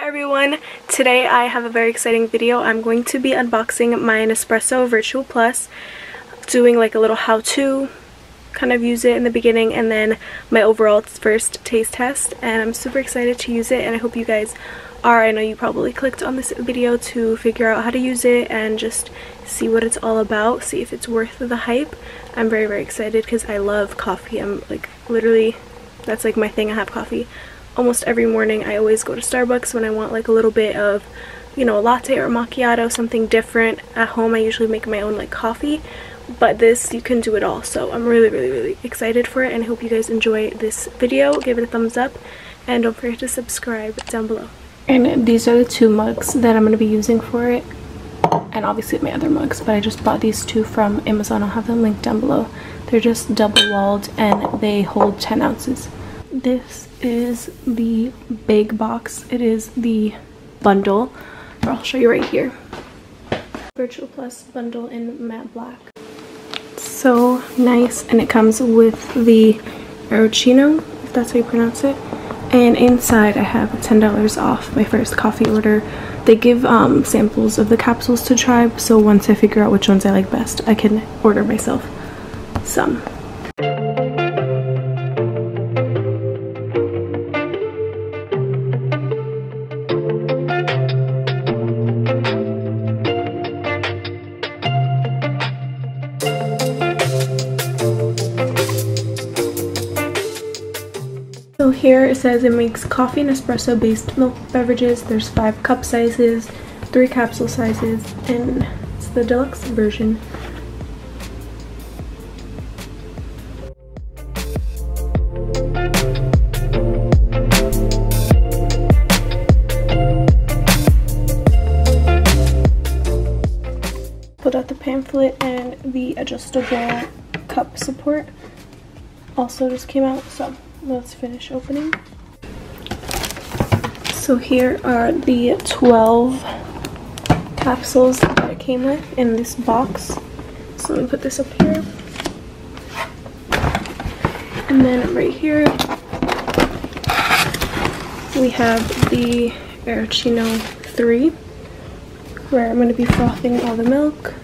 everyone, today I have a very exciting video. I'm going to be unboxing my NESPRESSO VERTUO Plus, doing like a little how-to, kind of use it in the beginning, and then my overall first taste test, and I'm super excited to use it, and I hope you guys are. I know you probably clicked on this video to figure out how to use it and just see what it's all about, see if it's worth the hype. I'm very excited because I love coffee. I'm like literally, that's like my thing. I have coffee almost every morning. I always go to Starbucks when I want like a little bit of, you know, a latte or a macchiato, something different. At home I usually make my own like coffee, but this, you can do it all. So I'm really excited for it, and I hope you guys enjoy this video. Give it a thumbs up and don't forget to subscribe down below. And these are the two mugs that I'm going to be using for it, and obviously my other mugs, but I just bought these two from Amazon. I'll have them linked down below. They're just double walled and they hold 10 ounces. This is the big box. It is the bundle, or I'll show you right here. VERTUO Plus bundle in matte black. So nice, and it comes with the Aeroccino, if that's how you pronounce it. And inside I have $10 off my first coffee order. They give samples of the capsules to try, so once I figure out which ones I like best, I can order myself some. So here it says it makes coffee and espresso based milk beverages. There's 5 cup sizes, 3 capsule sizes, and it's the deluxe version. Pulled out the pamphlet, and the adjustable cup support also just came out, so let's finish opening. So here are the 12 capsules that it came with in this box. So let me put this up here. And then right here we have the Aeroccino 3, where I'm going to be frothing all the milk.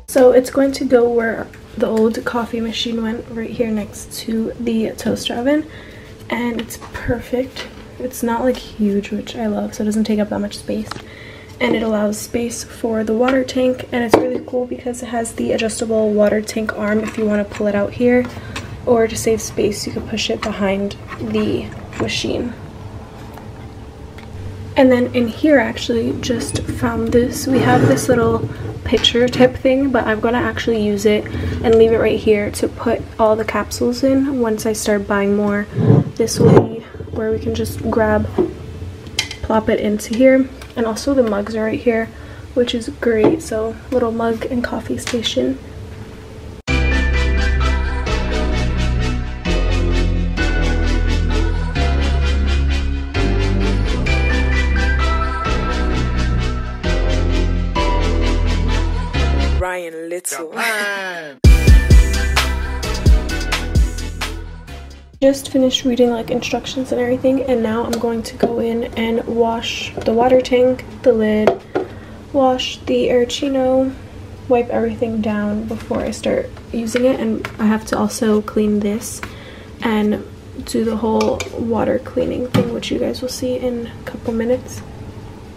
So it's going to go where the old coffee machine went, right here next to the toaster oven, and it's perfect. It's not like huge, which I love, so it doesn't take up that much space, and it allows space for the water tank, and it's really cool because it has the adjustable water tank arm if you want to pull it out here, or to save space you can push it behind the machine. And then in here, I actually just found this. We have this little pitcher type thing, but I'm gonna actually use it and leave it right here to put all the capsules in once I start buying more. This will be where we can just plop it into here. And also the mugs are right here, which is great. So little mug and coffee station. Little. Just finished reading like instructions and everything, and now I'm going to go in and wash the water tank, the lid, wash the Aeroccino, wipe everything down before I start using it, and I have to also clean this and do the whole water cleaning thing, which you guys will see in a couple minutes.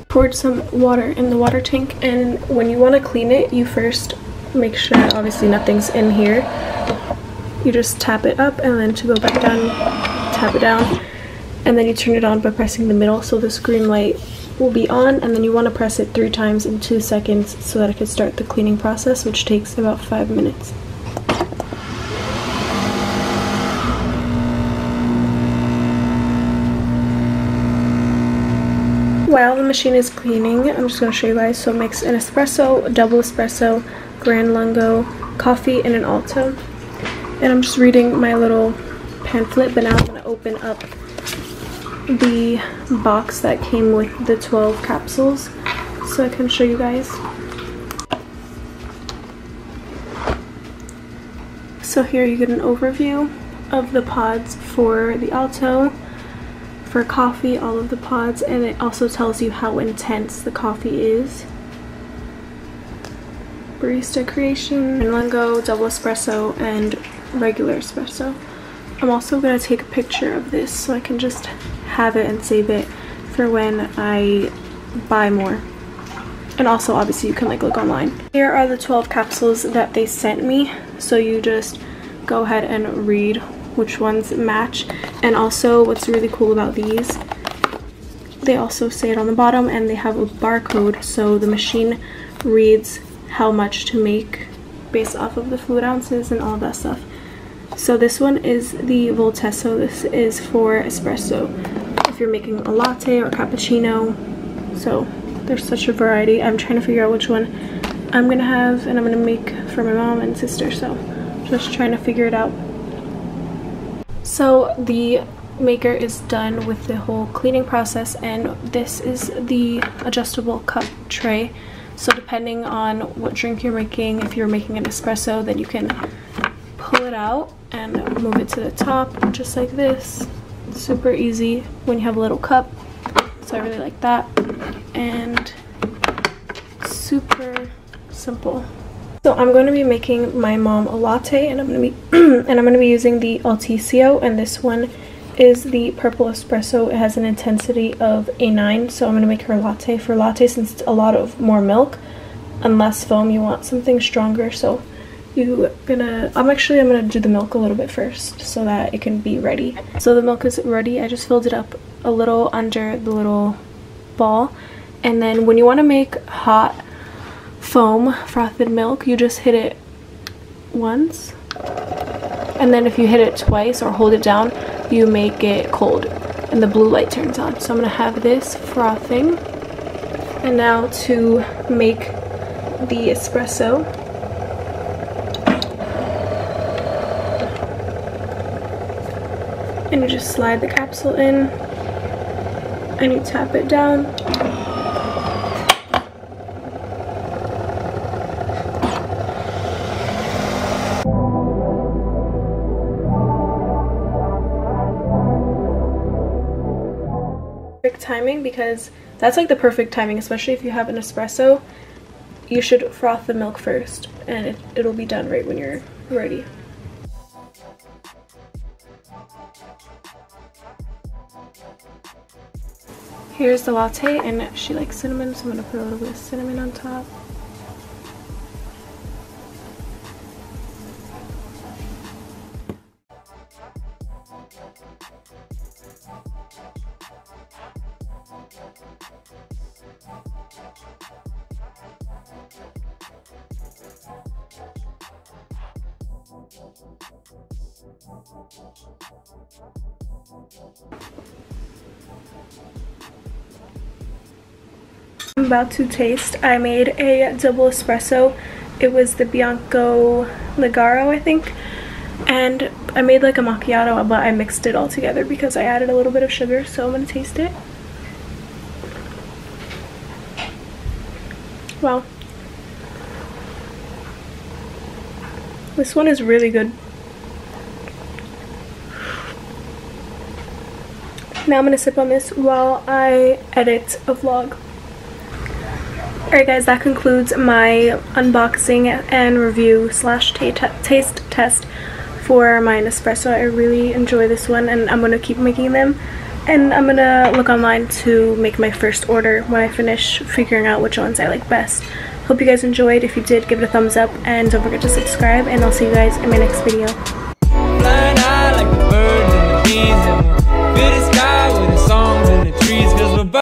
Poured some water in the water tank, and when you want to clean it, you first make sure obviously nothing's in here. You just tap it up, and then to go back down, tap it down, and then you turn it on by pressing the middle, so this green light will be on, and then you want to press it 3 times in 2 seconds so that it can start the cleaning process, which takes about 5 minutes. While the machine is cleaning, I'm just going to show you guys. So it makes an espresso, a double espresso, grand lungo, coffee, and an alto. And I'm just reading my little pamphlet, but now I'm going to open up the box that came with the 12 capsules so I can show you guys. So here you get an overview of the pods for the Alto, for coffee, all of the pods, and it also tells you how intense the coffee is. Barista creation, lungo, double espresso, and regular espresso. I'm also going to take a picture of this so I can just have it and save it for when I buy more. And also obviously you can like look online. Here are the 12 capsules that they sent me, so you just go ahead and read which ones match. And also what's really cool about these, they also say it on the bottom, and they have a barcode, so the machine reads how much to make based off of the fluid ounces and all that stuff. So this one is the Voltesso. This is for espresso if you're making a latte or cappuccino. So there's such a variety. I'm trying to figure out which one I'm gonna have, and I'm gonna make for my mom and sister, so just trying to figure it out. So the maker is done with the whole cleaning process, and this is the adjustable cup tray. So depending on what drink you're making, if you're making an espresso, then you can pull it out and move it to the top just like this. Super easy when you have a little cup, so I really like that, and super simple. So I'm going to be making my mom a latte, and I'm going to be using the Alticcio, and this one is the purple espresso. It has an intensity of a 9, so I'm going to make her a latte. For latte, since it's a lot of more milk and less foam, you want something stronger, so I'm gonna do the milk a little bit first so that it can be ready. So the milk is ready. I just filled it up a little under the little ball, and then when you want to make hot foam frothed milk, you just hit it once, and then if you hit it twice or hold it down, you make it cold and the blue light turns on. So I'm gonna have this frothing, and now to make the espresso. And you just slide the capsule in and you tap it down. Perfect timing, because that's like the perfect timing, especially if you have an espresso. You should froth the milk first, and it'll be done right when you're ready. Here's the latte, and she likes cinnamon, so I'm going to put a little bit of cinnamon on top. I'm about to taste. I made a double espresso. It was the Bianco Ligaro, I think, and I made like a macchiato, but I mixed it all together because I added a little bit of sugar. So I'm gonna taste it. Wow, this one is really good. Now I'm gonna sip on this while I edit a vlog. Alright guys, that concludes my unboxing and review slash taste test for my Nespresso. I really enjoy this one, and I'm going to keep making them. And I'm going to look online to make my first order when I finish figuring out which ones I like best. Hope you guys enjoyed. If you did, give it a thumbs up, and don't forget to subscribe, and I'll see you guys in my next video.